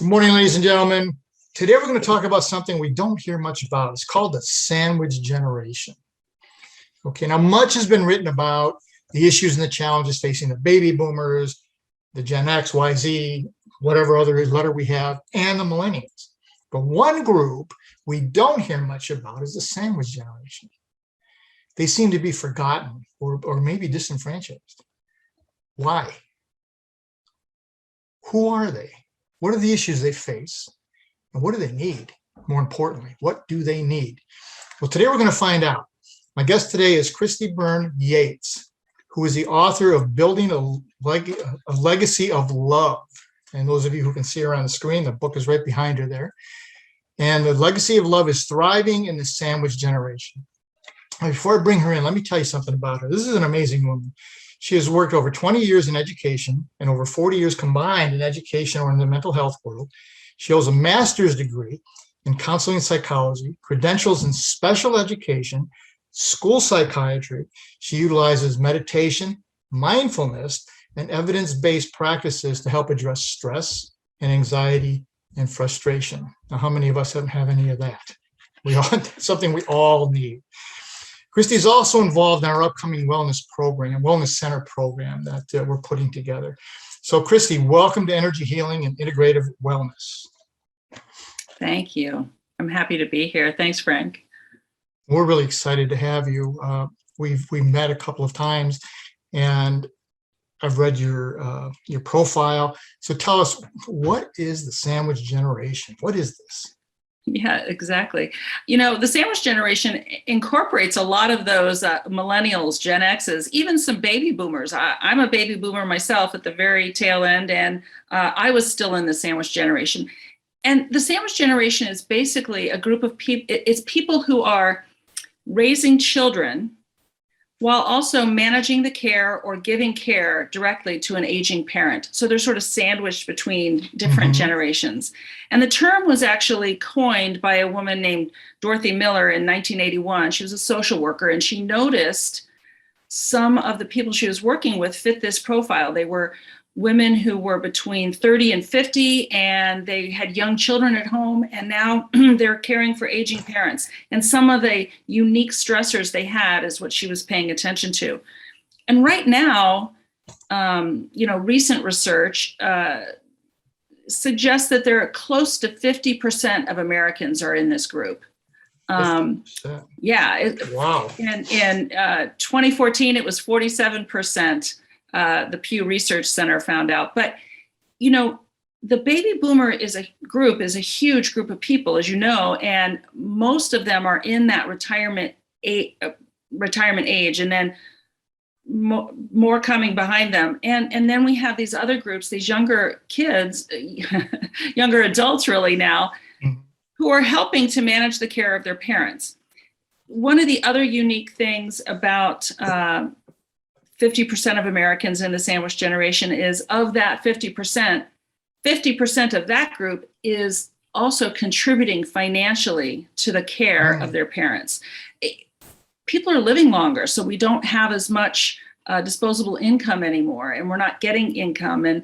Good morning, ladies and gentlemen. Today we're going to talk about something we don't hear much about. It's called the sandwich generation. Okay, now much has been written about the issues and the challenges facing the baby boomers, the Gen X, Y, Z, whatever other letter we have, and the millennials. But one group we don't hear much about is the sandwich generation. They seem to be forgotten or maybe disenfranchised. Why? Who are they? What are the issues they face? And what do they need? More importantly, what do they need? Well, today we're going to find out. My guest today is Christy Yates, who is the author of Building a Legacy of Love. And those of you who can see her on the screen, the book is right behind her there. And the Legacy of Love is thriving in the sandwich generation. Before I bring her in, let me tell you something about her. This is an amazing woman. She has worked over 20 years in education and over 40 years combined in education or in the mental health world. She holds a master's degree in counseling and psychology, credentials in special education, school psychiatry. She utilizes meditation, mindfulness, and evidence-based practices to help address stress and anxiety and frustration. Now, how many of us don't have any of that? Something we all need. Christy is also involved in our upcoming wellness center program that we're putting together. So Christy, welcome to Energy Healing and Integrative Wellness. Thank you. I'm happy to be here. Thanks, Frank. We're really excited to have you. We've met a couple of times, and I've read your profile. So tell us, what is the sandwich generation? What is this? Yeah, exactly. You know, the sandwich generation incorporates a lot of those millennials, Gen X's, even some baby boomers. I'm a baby boomer myself at the very tail end, and I was still in the sandwich generation. And the sandwich generation is basically a group of people, it's people who are raising children while also managing the care or giving care directly to an aging parent. So they're sort of sandwiched between different generations. And the term was actually coined by a woman named Dorothy Miller in 1981. She was a social worker, and she noticed some of the people she was working with fit this profile. They were women who were between 30 and 50, and they had young children at home, and now they're caring for aging parents. And some of the unique stressors they had is what she was paying attention to. And right now, recent research suggests that there are close to 50% of Americans are in this group. Wow. In 2014, it was 47%. The Pew Research Center found out. But, the baby boomer is a huge group of people, as you know, and most of them are in that retirement age, and then more coming behind them. And then we have these other groups, these younger kids, younger adults really now, who are helping to manage the care of their parents. One of the other unique things about 50% of Americans in the sandwich generation is, of that 50% of that group is also contributing financially to the care of their parents. People are living longer, so we don't have as much disposable income anymore, and we're not getting income. And,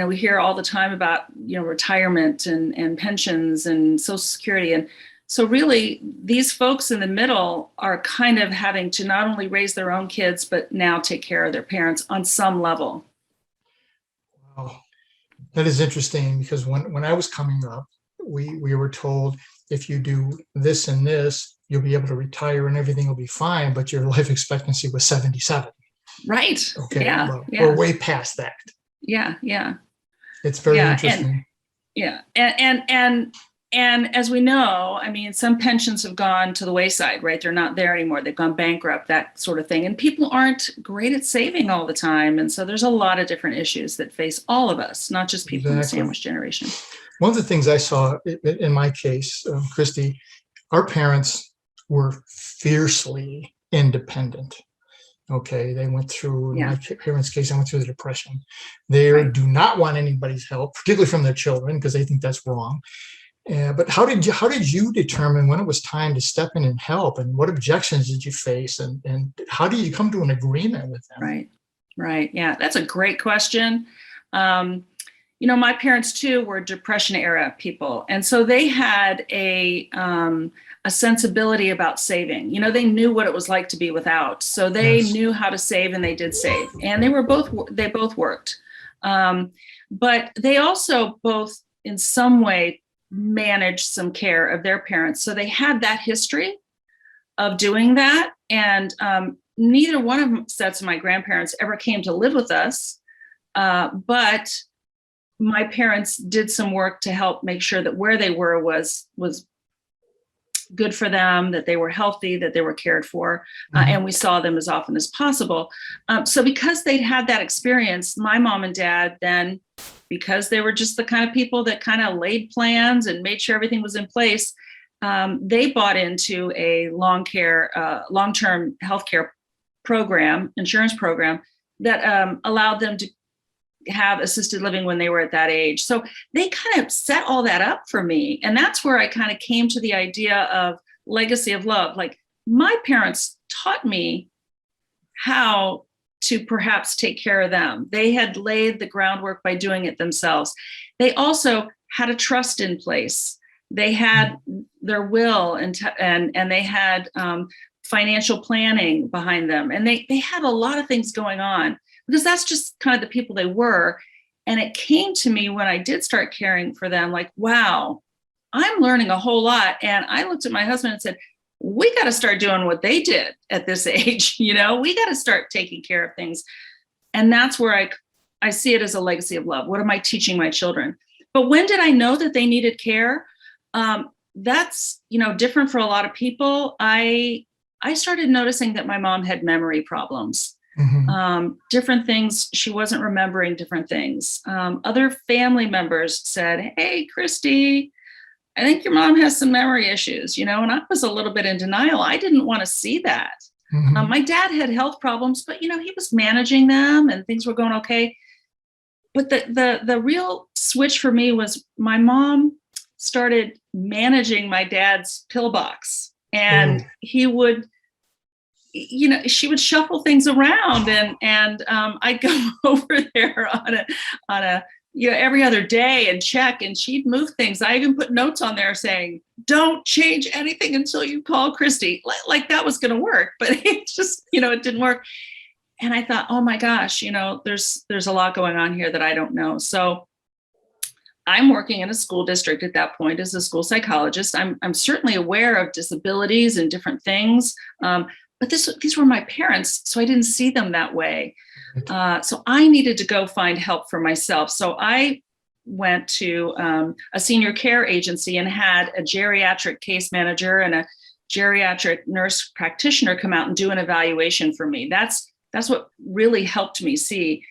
we hear all the time about, retirement and pensions and Social Security. And so really, these folks in the middle are kind of having to not only raise their own kids, but now take care of their parents on some level. Wow, that is interesting, because when I was coming up, we were told, if you do this and this, you'll be able to retire and everything will be fine, but your life expectancy was 77. Right. Okay. Yeah. Well, we're way past that. Yeah. It's very interesting. And as we know, some pensions have gone to the wayside, right? They're not there anymore. They've gone bankrupt, that sort of thing. And people aren't great at saving all the time. And so there's a lot of different issues that face all of us, not just people in the sandwich generation. One of the things I saw in my case, Christy, our parents were fiercely independent. Okay, they went through, in my parents' case, I went through the Depression. They do not want anybody's help, particularly from their children, because they think that's wrong. But how did you determine when it was time to step in and help, and what objections did you face, and how did you come to an agreement with them? Right. Yeah, that's a great question. my parents too were Depression era people. And so they had a sensibility about saving. They knew what it was like to be without. So they Yes. knew how to save, and they did save. And they both worked. But they also both in some way managed some care of their parents. So they had that history of doing that. And neither one of them sets of my grandparents ever came to live with us. But my parents did some work to help make sure that where they were was good for them, that they were healthy, that they were cared for, and we saw them as often as possible. So because they'd had that experience, my mom and dad then, because they were just the kind of people that kind of laid plans and made sure everything was in place, they bought into a long-term healthcare program, insurance program, that allowed them to have assisted living when they were at that age. So they kind of set all that up for me. And that's where I kind of came to the idea of legacy of love. Like, my parents taught me how to perhaps take care of them. They had laid the groundwork by doing it themselves. They also had a trust in place. They had their will and they had financial planning behind them. And they had a lot of things going on, because that's just kind of the people they were. And it came to me when I did start caring for them, like, wow, I'm learning a whole lot. And I looked at my husband and said, we got to start doing what they did at this age. We got to start taking care of things. And that's where I see it as a legacy of love. What am I teaching my children? But when did I know that they needed care? That's, different for a lot of people. I started noticing that my mom had memory problems. Different things, she wasn't remembering different things. Other family members said, hey, Christy, I think your mom has some memory issues, and I was a little bit in denial. I didn't want to see that. My dad had health problems, but, he was managing them and things were going okay. But the real switch for me was my mom started managing my dad's pill box, and he would, she would shuffle things around, and I'd go over there on a every other day and check, and she'd move things. I even put notes on there saying, don't change anything until you call Christy. Like that was going to work, but it just, it didn't work. And I thought, oh my gosh, there's a lot going on here that I don't know. So I'm working in a school district at that point as a school psychologist. I'm certainly aware of disabilities and different things. But these were my parents, so I didn't see them that way. So I needed to go find help for myself. So I went to a senior care agency and had a geriatric case manager and a geriatric nurse practitioner come out and do an evaluation for me. That's what really helped me see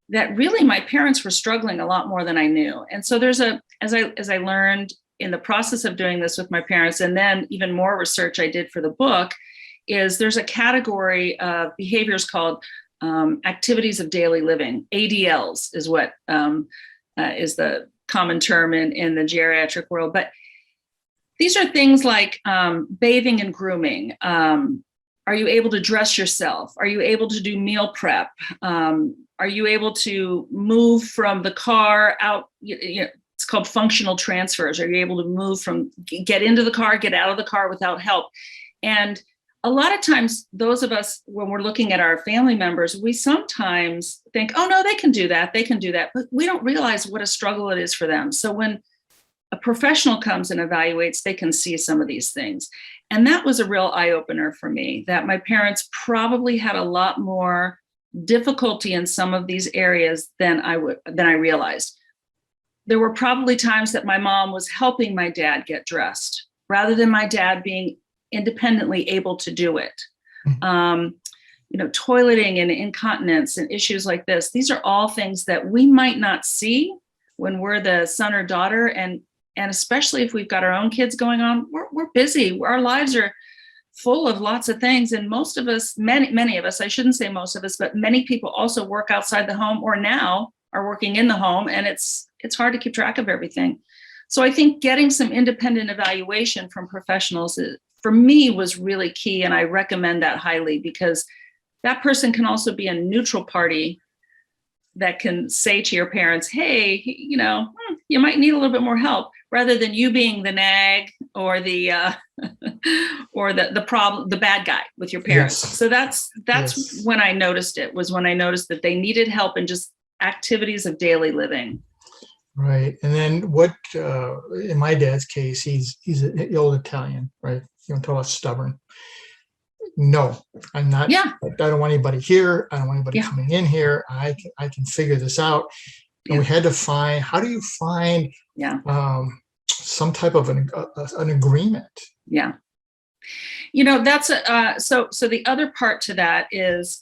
that really my parents were struggling a lot more than I knew. And so as I learned in the process of doing this with my parents, and then even more research I did for the book, is there's a category of behaviors called activities of daily living. ADLs is what is the common term in the geriatric world. But these are things like bathing and grooming. Are you able to dress yourself? Are you able to do meal prep? Are you able to move from the car out? It's called functional transfers. Are you able to move get into the car, get out of the car without help? And a lot of times, those of us, when we're looking at our family members, we sometimes think, oh, no, they can do that. But we don't realize what a struggle it is for them. So when a professional comes and evaluates, they can see some of these things. And that was a real eye-opener for me, that my parents probably had a lot more difficulty in some of these areas than I realized. There were probably times that my mom was helping my dad get dressed rather than my dad being independently able to do it. Toileting and incontinence and issues like this. These are all things that we might not see when we're the son or daughter. And especially if we've got our own kids going on, we're busy. Our lives are full of lots of things. And most of us, many of us, I shouldn't say most of us, but many people also work outside the home or now are working in the home. And it's hard to keep track of everything. So I think getting some independent evaluation from professionals for me was really key. And I recommend that highly, because that person can also be a neutral party that can say to your parents, hey, you might need a little bit more help, rather than you being the nag or the or the problem, the bad guy with your parents. Yes. So that's Yes. when I noticed it, was when I noticed that they needed help in just activities of daily living. Right. And then what, in my dad's case, he's an old Italian, right? You know, tell us stubborn. No, I'm not. Yeah. I don't want anybody here. I don't want anybody Yeah. coming in here. I can figure this out. And we had to find, how do you find some type of an agreement? Yeah. That's so the other part to that is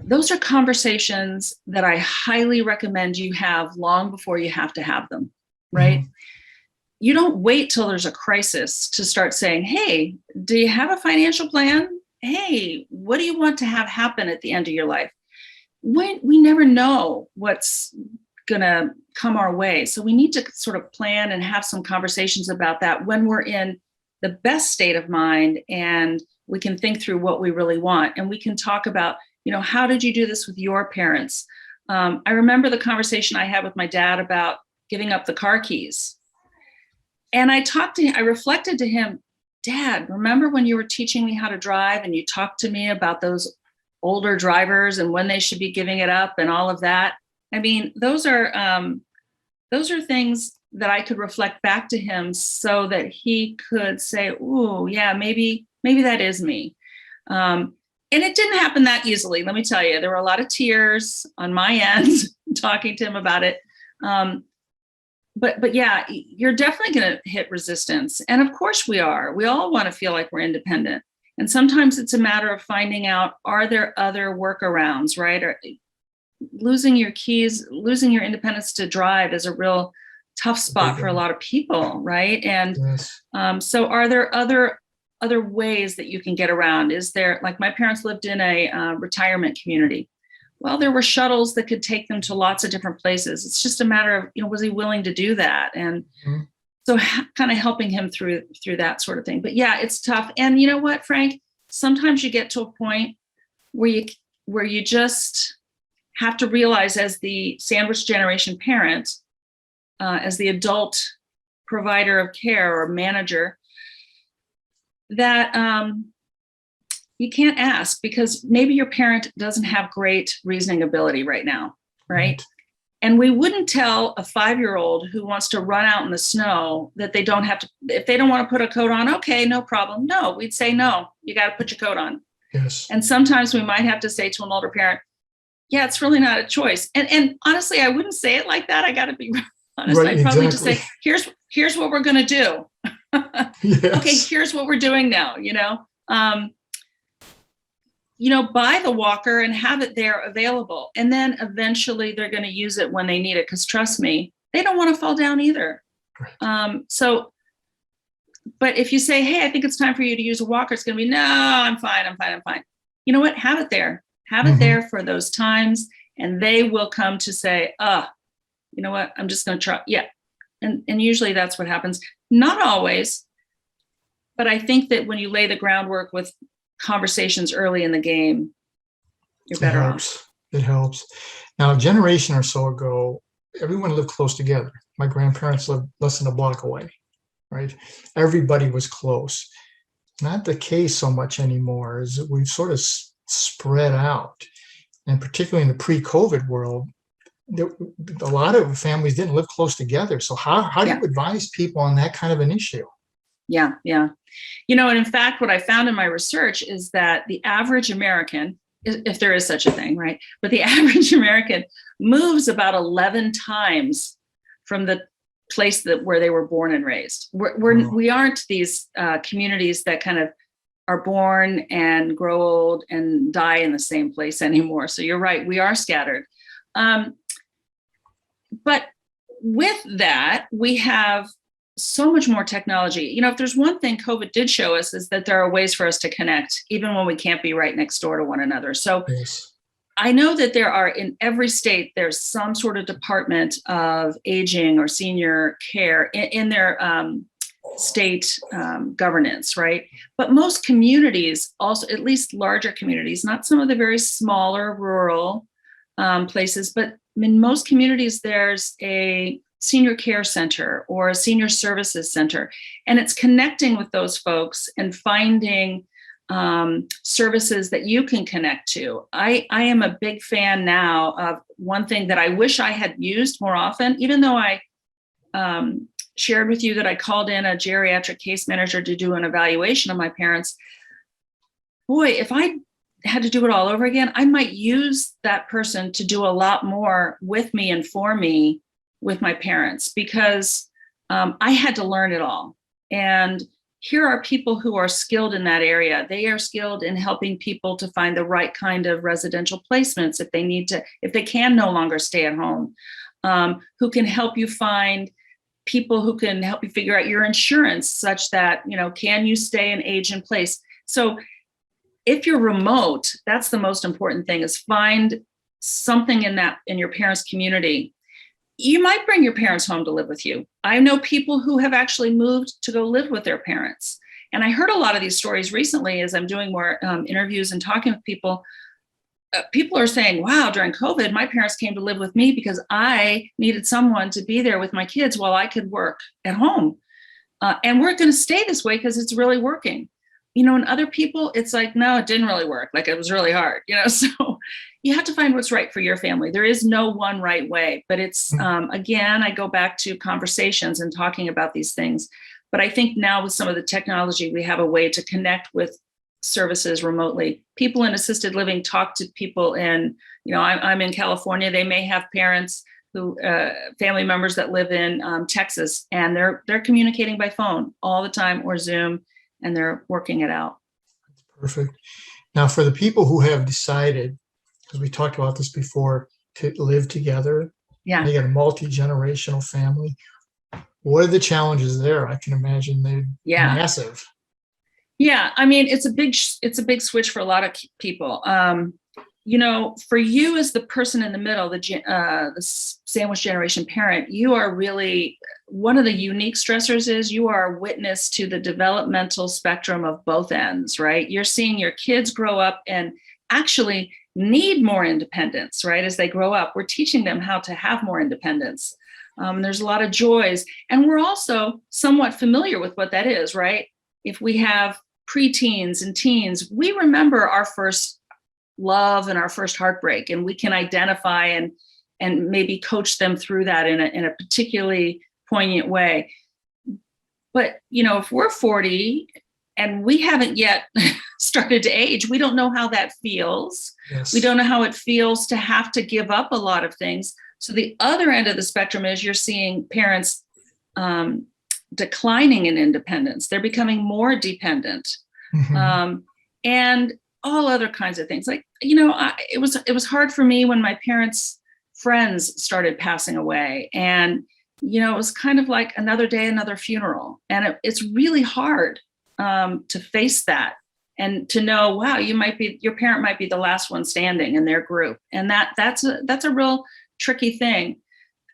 those are conversations that I highly recommend you have long before you have to have them, right? Mm-hmm. You don't wait till there's a crisis to start saying, hey, do you have a financial plan? Hey, what do you want to have happen at the end of your life? We never know what's going to come our way. So we need to sort of plan and have some conversations about that when we're in the best state of mind, and we can think through what we really want. And we can talk about, how did you do this with your parents? I remember the conversation I had with my dad about giving up the car keys. And I reflected to him, Dad, remember when you were teaching me how to drive and you talked to me about those older drivers and when they should be giving it up and all of that? I mean, those are things that I could reflect back to him so that he could say, ooh, yeah, maybe that is me. And it didn't happen that easily. Let me tell you, there were a lot of tears on my end talking to him about it. But yeah, you're definitely going to hit resistance. And of course we are. We all want to feel like we're independent. And sometimes it's a matter of finding out, are there other workarounds, right? Or losing your keys, losing your independence to drive is a real tough spot for a lot of people, right? And yes. So are there other ways that you can get around? Is there, like my parents lived in a retirement community. Well, there were shuttles that could take them to lots of different places. It's just a matter of, was he willing to do that? And so kind of helping him through that sort of thing. But yeah, it's tough. And you know what, Frank, sometimes you get to a point where you just have to realize, as the sandwich generation parent, as the adult provider of care or manager, that you can't ask, because maybe your parent doesn't have great reasoning ability right now, right? And we wouldn't tell a 5-year-old who wants to run out in the snow that they don't have to, if they don't want to put a coat on, okay, no problem. No, we'd say, no, you got to put your coat on. Yes. And sometimes we might have to say to an older parent, yeah, it's really not a choice. And honestly, I wouldn't say it like that. I got to be honest. Right, I'd probably exactly. just say, here's what we're going to do. Yes. Okay, here's what we're doing now, buy the walker and have it there available. And then eventually they're going to use it when they need it. Because trust me, they don't want to fall down either. Right. But if you say, hey, I think it's time for you to use a walker, it's going to be, no, I'm fine. You know what? Have it there. Have it there for those times. And they will come to say, you know what? I'm just going to try. Yeah. And usually that's what happens. Not always. But I think that when you lay the groundwork with conversations early in the game, you're better off. It helps. Now, a generation or so ago, everyone lived close together. My grandparents lived less than a block away, right? Everybody was close. Not the case so much anymore. Is that we've sort of spread out. And particularly in the pre-COVID world, a lot of families didn't live close together. So how do you advise people on that kind of an issue? Yeah. And in fact, what I found in my research is that the average American, if there is such a thing, right? But the average American moves about 11 times from the place where they were born and raised. We aren't these communities that kind of are born and grow old and die in the same place anymore. So you're right, we are scattered. But with that, we have so much more technology. If there's one thing COVID did show us, is that there are ways for us to connect, even when we can't be right next door to one another. So yes. I know that there are, in every state, there's some sort of department of aging or senior care in their state governance, right? But most communities also, at least larger communities, not some of the very smaller rural places, but in most communities, there's a senior care center or a senior services center, and it's connecting with those folks and finding services that you can connect to. I am a big fan now of one thing that I wish I had used more often, even though I shared with you that I called in a geriatric case manager to do an evaluation of my parents. Boy, if I had to do it all over again, I might use that person to do a lot more with me and for me with my parents, because I had to learn it all. And here are people who are skilled in that area. They are skilled in helping people to find the right kind of residential placements if they need to, if they can no longer stay at home, who can help you find people who can help you figure out your insurance such that, can you stay and age in place? So if you're remote, that's the most important thing, is find something in your parents' community. You might bring your parents home to live with you. I know people who have actually moved to go live with their parents. And I heard a lot of these stories recently as I'm doing more interviews and talking with people. People are saying, wow, during COVID, my parents came to live with me because I needed someone to be there with my kids while I could work at home. And we're going to stay this way because it's really working. And other people, it's like, no, it didn't really work. Like, it was really hard, so you have to find what's right for your family. There is no one right way, but it's, again, I go back to conversations and talking about these things. But I think now with some of the technology, we have a way to connect with services remotely. People in assisted living talk to people in, I'm in California. They may have parents who, family members that live in Texas, and they're communicating by phone all the time or Zoom, and they're working it out. Perfect. Now, for the people who have decided, because we talked about this before, to live together, they got a multi-generational family. What are the challenges there? I can imagine they're massive. Yeah, I mean, it's a big switch for a lot of people. For you as the person in the middle, the sandwich generation parent, you are really, one of the unique stressors is you are a witness to the developmental spectrum of both ends, right? You're seeing your kids grow up and actually need more independence, right? As they grow up, we're teaching them how to have more independence. There's a lot of joys. And we're also somewhat familiar with what that is, right? If we have preteens and teens, we remember our first love and our first heartbreak, and we can identify and maybe coach them through that in a particularly poignant way. But, if we're 40 and we haven't yet started to age, we don't know how that feels. Yes. We don't know how it feels to have to give up a lot of things. So the other end of the spectrum is you're seeing parents declining in independence. They're becoming more dependent, and all other kinds of things. Like, it was hard for me when my parents' friends started passing away, and it was kind of like another day, another funeral, and it's really hard to face that and to know, wow, your parent might be the last one standing in their group, and that's a real tricky thing.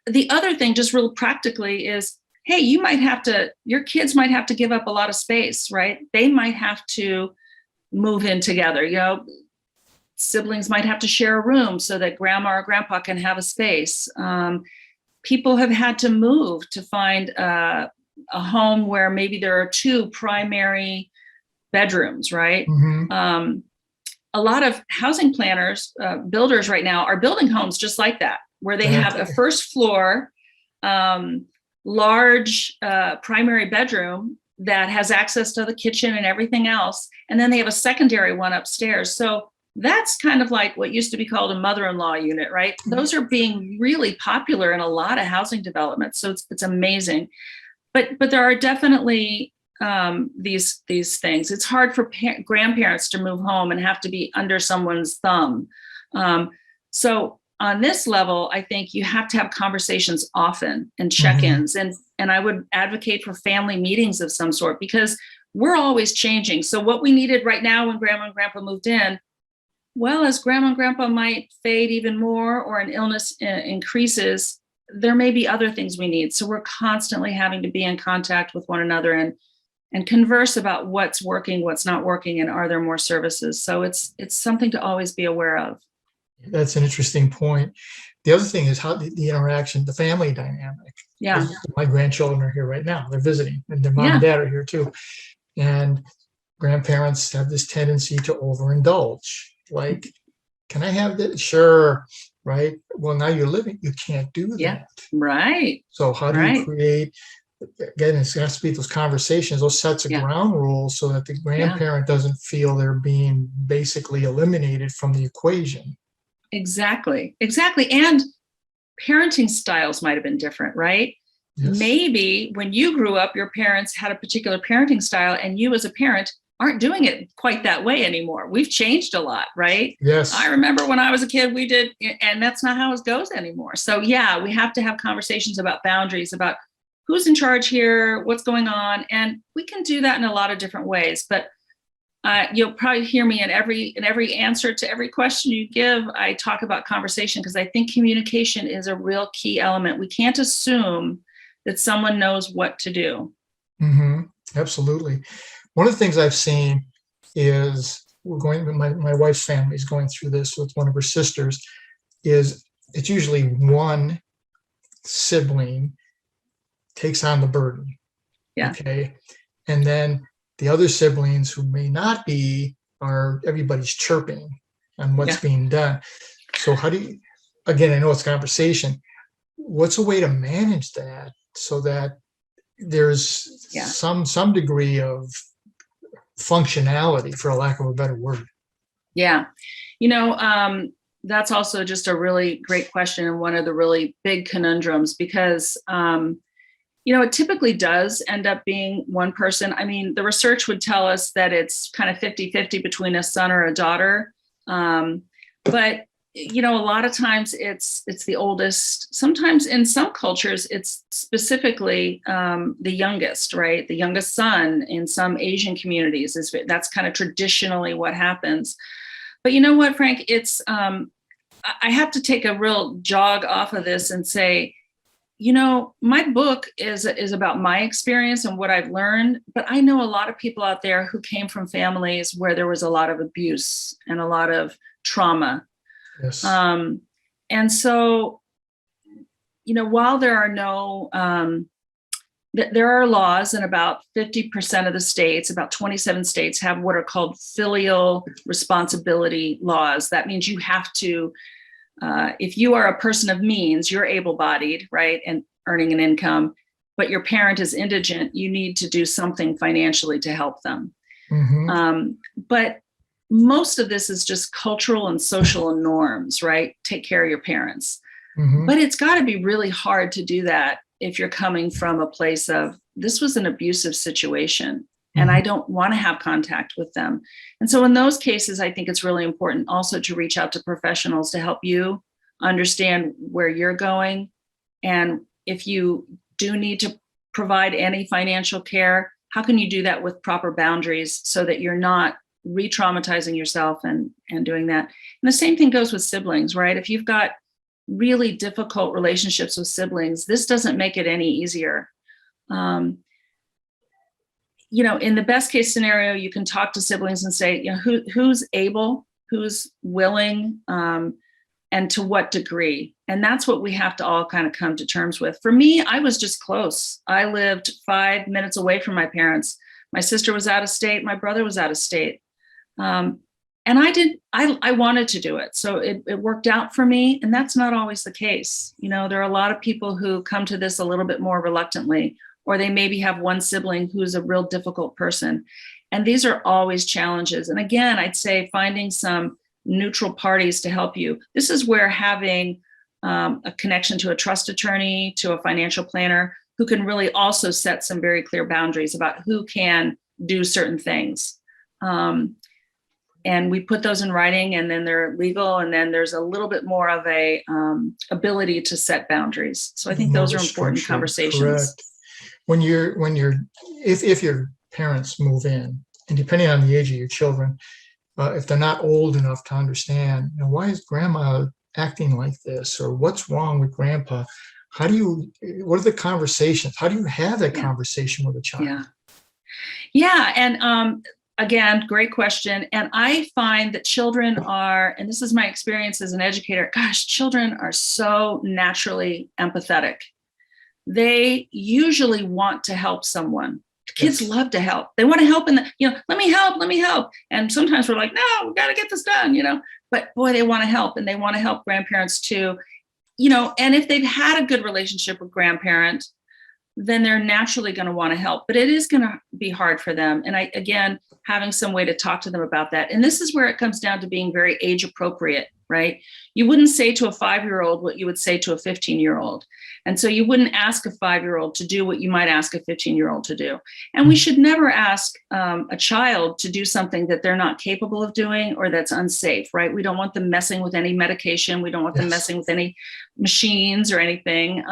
The other thing, just real practically, is, hey, your kids might have to give up a lot of space, right? They might have to move in together. Siblings might have to share a room so that grandma or grandpa can have a space. People have had to move to find a home where maybe there are 2 primary bedrooms, right? A lot of housing planners, builders right now are building homes just like that, where they have a first floor, large primary bedroom that has access to the kitchen and everything else. And then they have a secondary one upstairs. So that's kind of like what used to be called a mother-in-law unit, right? Those are being really popular in a lot of housing developments. So it's amazing. But there are definitely these things. It's hard for grandparents to move home and have to be under someone's thumb. So on this level, I think you have to have conversations often and check-ins. And I would advocate for family meetings of some sort, because we're always changing. So what we needed right now when grandma and grandpa moved in, well, as grandma and grandpa might fade even more, or an illness increases, there may be other things we need. So we're constantly having to be in contact with one another and converse about what's working, what's not working, and are there more services. So it's something to always be aware of. That's an interesting point. The other thing is how the interaction, the family dynamic. Yeah. My grandchildren are here right now. They're visiting, and their mom Yeah. and dad are here too. And grandparents have this tendency to overindulge. Like, can I have this? Sure. Right. Well, now you're living. You can't do that. Yeah. Right. So how do you Right. create, again, it has to be those conversations, those sets of Yeah. ground rules so that the grandparent doesn't feel they're being basically eliminated from the equation. Exactly. Exactly. And parenting styles might have been different, right? Yes. Maybe when you grew up, your parents had a particular parenting style, and you as a parent aren't doing it quite that way anymore. We've changed a lot, right? Yes. I remember when I was a kid, we did, and that's not how it goes anymore. So yeah, we have to have conversations about boundaries, about who's in charge here, what's going on. And we can do that in a lot of different ways, but you'll probably hear me in every answer to every question you give. I talk about conversation because I think communication is a real key element. We can't assume that someone knows what to do. Mm-hmm. Absolutely. One of the things I've seen is my wife's family is going through this with one of her sisters, is it's usually one sibling takes on the burden. Yeah. Okay. And then the other siblings who may not be everybody's chirping on what's being done. So how do you, again, I know it's conversation. What's a way to manage that so that there's some degree of functionality, for a lack of a better word? Yeah. That's also just a really great question, and one of the really big conundrums, because it typically does end up being one person. I mean, the research would tell us that it's kind of 50-50 between a son or a daughter. But a lot of times it's the oldest. Sometimes in some cultures, it's specifically the youngest, right? The youngest son. In some Asian communities, that's kind of traditionally what happens. But you know what, Frank? It's I have to take a real jog off of this and say, my book is about my experience and what I've learned, but I know a lot of people out there who came from families where there was a lot of abuse and a lot of trauma. Yes. And so, while there are there are laws in about 50% of the states, about 27 states have what are called filial responsibility laws. That means you have to, if you are a person of means, you're able-bodied, right, and earning an income, but your parent is indigent, you need to do something financially to help them. Mm-hmm. But most of this is just cultural and social norms, right? Take care of your parents. Mm-hmm. But it's got to be really hard to do that if you're coming from a place of, this was an abusive situation, and I don't want to have contact with them. And so in those cases, I think it's really important also to reach out to professionals to help you understand where you're going. And if you do need to provide any financial care, how can you do that with proper boundaries so that you're not re-traumatizing yourself and doing that. And the same thing goes with siblings, right? If you've got really difficult relationships with siblings, this doesn't make it any easier. In the best case scenario, you can talk to siblings and say, who's able, who's willing, and to what degree. And that's what we have to all kind of come to terms with. For me, I was just close. I lived 5 minutes away from my parents. My sister was out of state. My brother was out of state. And I wanted to do it. So it worked out for me. And that's not always the case. There are a lot of people who come to this a little bit more reluctantly, or they maybe have one sibling who's a real difficult person. And these are always challenges. And again, I'd say finding some neutral parties to help you. This is where having a connection to a trust attorney, to a financial planner, who can really also set some very clear boundaries about who can do certain things. And we put those in writing, and then they're legal, and then there's a little bit more of a ability to set boundaries. So I think those are important conversations. Correct. If your parents move in, and depending on the age of your children, if they're not old enough to understand, why is grandma acting like this, or what's wrong with grandpa? What are the conversations? How do you have that conversation with a child? Yeah. And again, great question. And I find that children are, and this is my experience as an educator, gosh, children are so naturally empathetic. They usually want to help someone. Kids love to help. They want to help let me help. And sometimes we're like, no, we got to get this done, but boy, they want to help, and they want to help grandparents too, and if they've had a good relationship with grandparent, then they're naturally going to want to help, but it is going to be hard for them. And again, having some way to talk to them about that. And this is where it comes down to being very age appropriate, right? You wouldn't say to a 5-year-old what you would say to a 15-year-old. And so you wouldn't ask a 5-year-old to do what you might ask a 15-year-old to do. And we should never ask a child to do something that they're not capable of doing or that's unsafe, right? We don't want them messing with any medication. We don't want them messing with any machines or anything.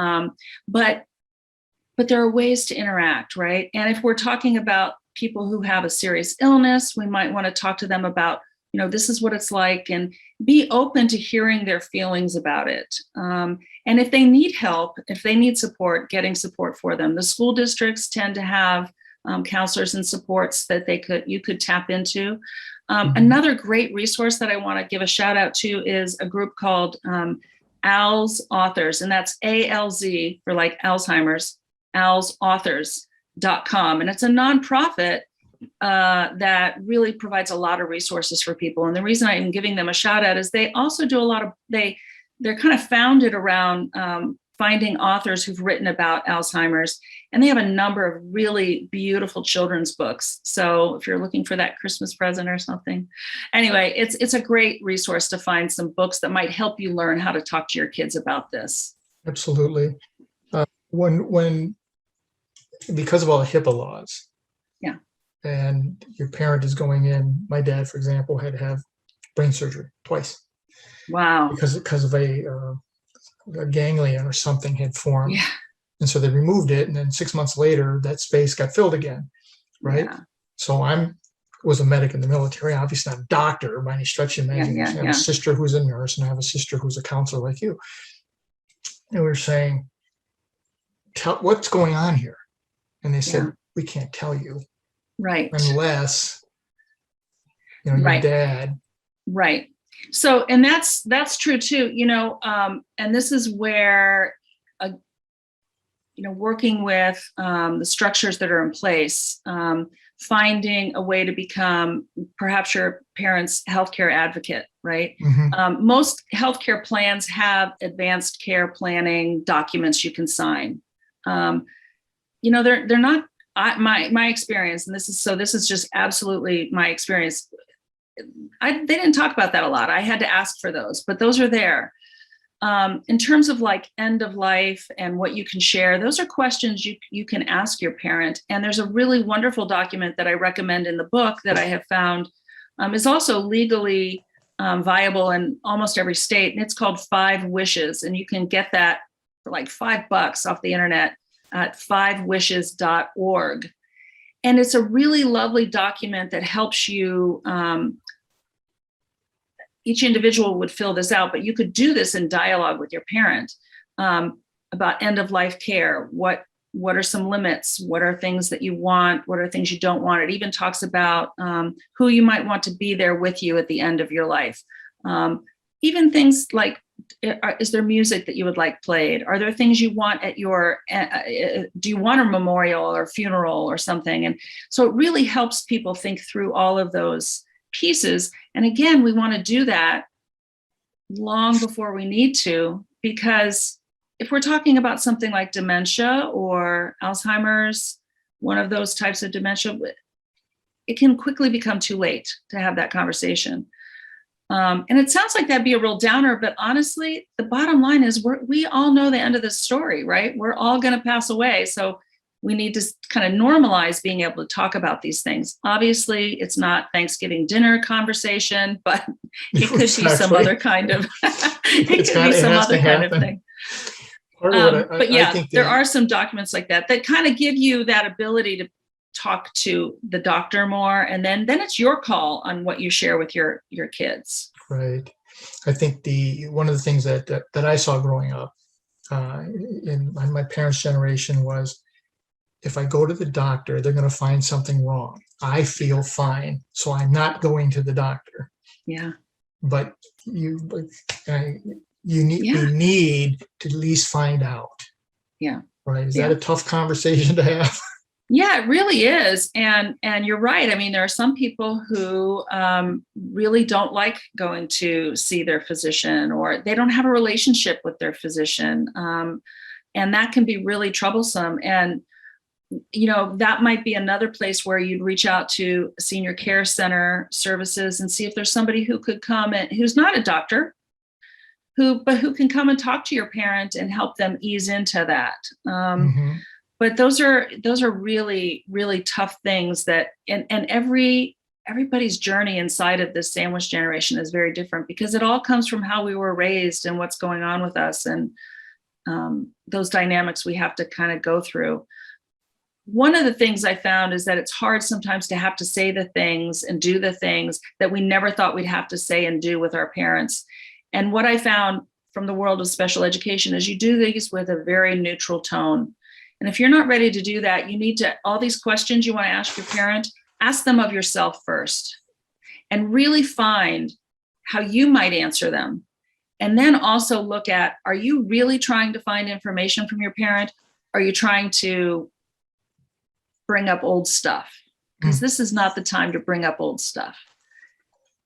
But there are ways to interact, right? And if we're talking about people who have a serious illness, we might want to talk to them about, this is what it's like, and be open to hearing their feelings about it. And if they need help, if they need support, getting support for them. The school districts tend to have counselors and supports that you could tap into. Another great resource that I want to give a shout out to is a group called ALZ Authors, and that's ALZ for like Alzheimer's, alzauthors.com. And it's a nonprofit that really provides a lot of resources for people. And the reason I am giving them a shout out is they also do they're kind of founded around finding authors who've written about Alzheimer's, and they have a number of really beautiful children's books. So if you're looking for that Christmas present or something, anyway, it's a great resource to find some books that might help you learn how to talk to your kids about this. Absolutely. When because of all the HIPAA laws, and your parent is going in, my dad, for example, had to have brain surgery twice. Wow. Because of a ganglion or something had formed. Yeah. And so they removed it, and then 6 months later, that space got filled again, right? Yeah. So was a medic in the military, obviously not a doctor by any stretch of the imagination. I have a sister who's a nurse, and I have a sister who's a counselor like you. And we were saying, what's going on here? And they said, we can't tell you. Right. Unless, your dad. Right. So, and that's true too, and this is where, working with the structures that are in place, finding a way to become perhaps your parent's healthcare advocate, right? Mm-hmm. Most healthcare plans have advanced care planning documents you can sign. They're not. My experience, and this is just absolutely my experience. They didn't talk about that a lot. I had to ask for those, but those are there. In terms of like end of life and what you can share, those are questions you can ask your parent. And there's a really wonderful document that I recommend in the book that I have found is also legally viable in almost every state. And it's called 5 Wishes. And you can get that for like $5 off the internet at 5wishes.org. And it's a really lovely document that helps you. Each individual would fill this out, but you could do this in dialogue with your parent about end of life care. What are some limits? What are things that you want? What are things you don't want? It even talks about who you might want to be there with you at the end of your life. Even things like, is there music that you would like played? Are there things you want at your, do you want a memorial or funeral or something? And so it really helps people think through all of those pieces. And again, we want to do that long before we need to, because if we're talking about something like dementia or Alzheimer's, one of those types of dementia, it can quickly become too late to have that conversation. And it sounds like that'd be a real downer, but honestly, the bottom line is we all know the end of the story, right? We're all going to pass away. So we need to kind of normalize being able to talk about these things. Obviously, it's not Thanksgiving dinner conversation, but it could be some other kind of, thing. But yeah, there are some documents like that kind of give you that ability to talk to the doctor more, and then it's your call on what you share with your kids. Right. I think one of the things that I saw growing up in my parents' generation was if I go to the doctor, they're going to find something wrong. I feel fine, so I'm not going to the doctor. Yeah. But you need, Yeah. we need to at least find out. Yeah. Right. Is Yeah. that a tough conversation to have? Yeah, it really is. And you're right. I mean, there are some people who really don't like going to see their physician, or they don't have a relationship with their physician. And that can be really troublesome. And, you know, that might be another place where you'd reach out to senior care center services and see if there's somebody who could come and who's not a doctor, who can come and talk to your parent and help them ease into that. Mhm. But those are really, really tough things that, and everybody's journey inside of this sandwich generation is very different, because it all comes from how we were raised and what's going on with us, and those dynamics we have to kind of go through. One of the things I found is that it's hard sometimes to have to say the things and do the things that we never thought we'd have to say and do with our parents. And what I found from the world of special education is you do these with a very neutral tone. And if you're not ready to do that, you need to, all these questions you want to ask your parent, ask them of yourself first, and really find how you might answer them. And then also look at, are you really trying to find information from your parent? Are you trying to bring up old stuff? Because this is not the time to bring up old stuff.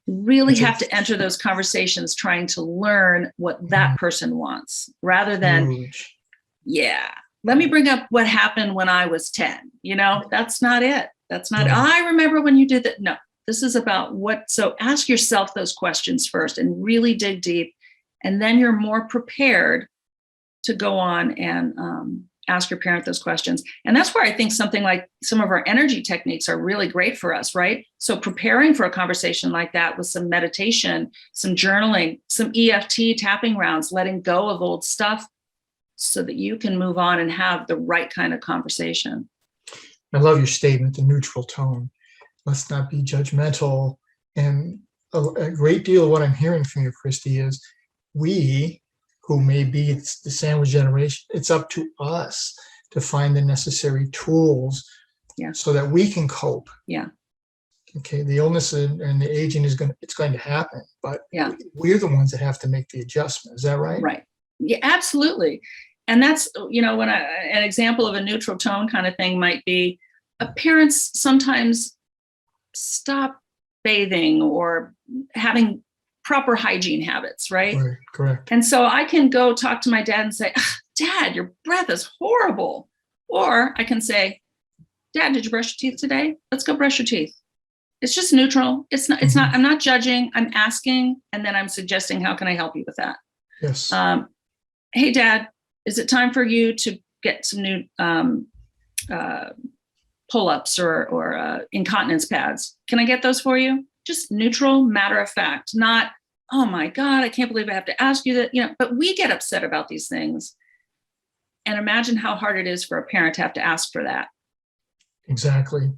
You really have to enter those conversations trying to learn what that person wants, rather than, Huge. yeah, let me bring up what happened when I was 10. You know, that's not it. That's not, I remember when you did that. No, this is about what, so ask yourself those questions first and really dig deep. And then you're more prepared to go on and ask your parent those questions. And that's where I think something like some of our energy techniques are really great for us, right? So preparing for a conversation like that with some meditation, some journaling, some EFT tapping rounds, letting go of old stuff, so that you can move on and have the right kind of conversation. I love your statement, the neutral tone. Let's not be judgmental. And a great deal of what I'm hearing from you, Christy, is we, who may be the sandwich generation, it's up to us to find the necessary tools so that we can cope. Yeah. Okay, the illness and the aging it's going to happen, but we're the ones that have to make the adjustment. Is that right? Right. Yeah, absolutely. And that's, you know, an example of a neutral tone kind of thing might be, parents sometimes stop bathing or having proper hygiene habits, right? Right, correct. And so I can go talk to my dad and say, Dad, your breath is horrible. Or I can say, Dad, did you brush your teeth today? Let's go brush your teeth. It's just neutral. It's not, I'm not judging, I'm asking, and then I'm suggesting, how can I help you with that? Yes. Hey, Dad, is it time for you to get some new pull-ups or incontinence pads? Can I get those for you? Just neutral, matter of fact, not, oh my God, I can't believe I have to ask you that, you know, but we get upset about these things. And imagine how hard it is for a parent to have to ask for that. Exactly.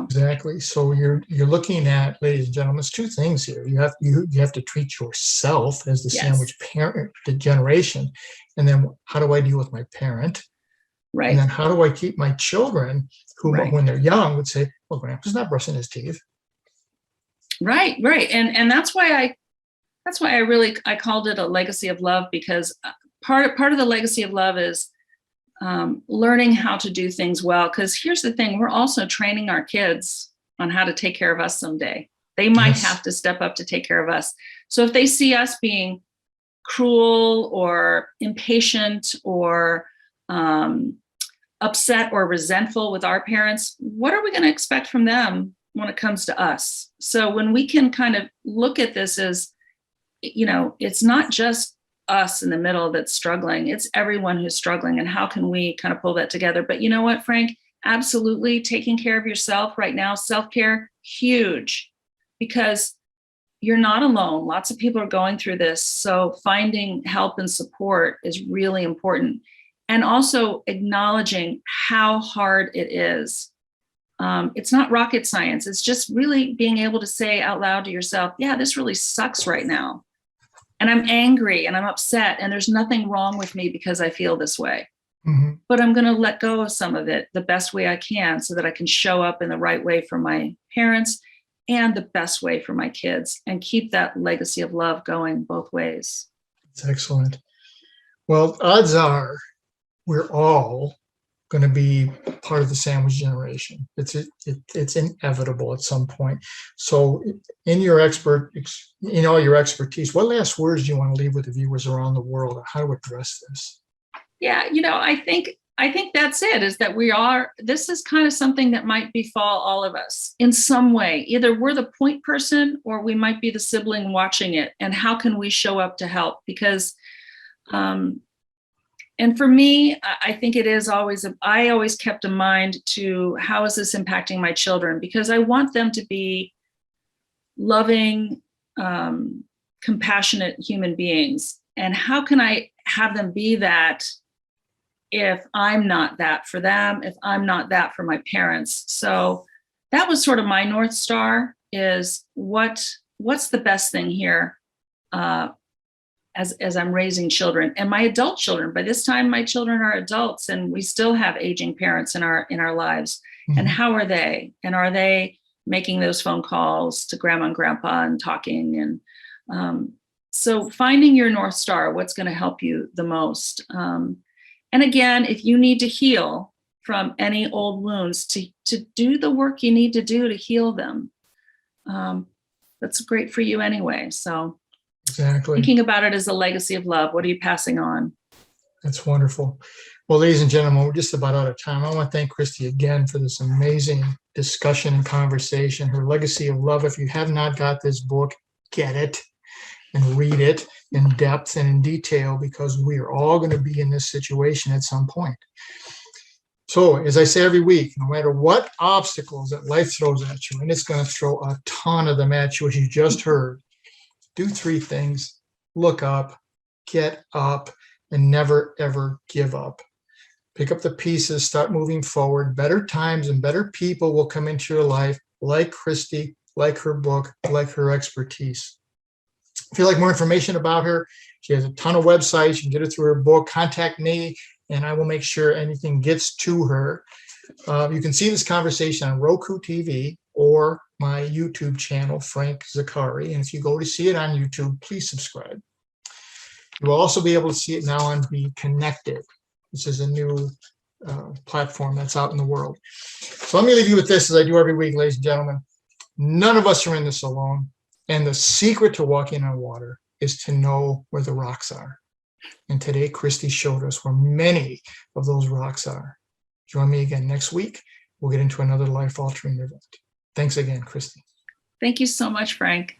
Exactly. So you're looking at, ladies and gentlemen, it's two things here. You have to treat yourself as the sandwich parent, the generation, and then how do I deal with my parent? Right. And then how do I keep my children, who when they're young would say, well, Grandpa's not brushing his teeth. Right, right. And that's why I called it a legacy of love, because part of the legacy of love is learning how to do things well. Because here's the thing, we're also training our kids on how to take care of us someday. They might have to step up to take care of us. So if they see us being cruel or impatient or upset or resentful with our parents, what are we going to expect from them when it comes to us? So when we can kind of look at this as, you know, it's not just us in the middle that's struggling, it's everyone who's struggling, and how can we kind of pull that together? But you know what, Frank, absolutely taking care of yourself right now, self-care, huge, because you're not alone. Lots of people are going through this. So finding help and support is really important. And also acknowledging how hard it is. It's not rocket science. It's just really being able to say out loud to yourself, yeah, this really sucks right now. And I'm angry and I'm upset, and there's nothing wrong with me because I feel this way. Mhm. but I'm going to let go of some of it the best way I can so that I can show up in the right way for my parents and the best way for my kids and keep that legacy of love going both ways. It's excellent. Well, odds are we're all going to be part of the sandwich generation. It's inevitable at some point. So in your all your expertise, what last words do you want to leave with the viewers around the world on how to address this? Yeah, I think that's it, is that this is kind of something that might befall all of us in some way. Either we're the point person or we might be the sibling watching it. And how can we show up to help? Because, and for me, I think it is I always kept in mind to how is this impacting my children? Because I want them to be loving, compassionate human beings. And how can I have them be that if I'm not that for them, if I'm not that for my parents? So that was sort of my North Star, is what's the best thing here as I'm raising children and my adult children. By this time, my children are adults and we still have aging parents in our lives. Mhm. And how are they? And are they making those phone calls to grandma and grandpa and talking? And so finding your North Star, what's going to help you the most. And again, if you need to heal from any old wounds, to do the work you need to do to heal them, that's great for you anyway. So Exactly. thinking about it as a legacy of love, what are you passing on? That's wonderful. Well, ladies and gentlemen, we're just about out of time. I want to thank Christy again for this amazing discussion and conversation. Her Legacy of Love. If you have not got this book, get it and read it in depth and in detail, because we are all going to be in this situation at some point. So, as I say every week, no matter what obstacles that life throws at you, and it's going to throw a ton of them at you, as you just heard, do three things: look up, get up, and never, ever give up. Pick up the pieces, start moving forward. Better times and better people will come into your life, like Christy, like her book, like her expertise. If you'd like more information about her, she has a ton of websites. You can get it through her book. Contact me, and I will make sure anything gets to her. You can see this conversation on ROKU TV or my YouTube channel, Frank Zaccari. And if you go to see it on YouTube, please subscribe. You will also be able to see it now on Be Connected. This is a new platform that's out in the world. So let me leave you with this, as I do every week, ladies and gentlemen. None of us are in this alone. And the secret to walking on water is to know where the rocks are. And today, Christy showed us where many of those rocks are. Join me again next week. We'll get into another life-altering event. Thanks again, Christy. Thank you so much, Frank.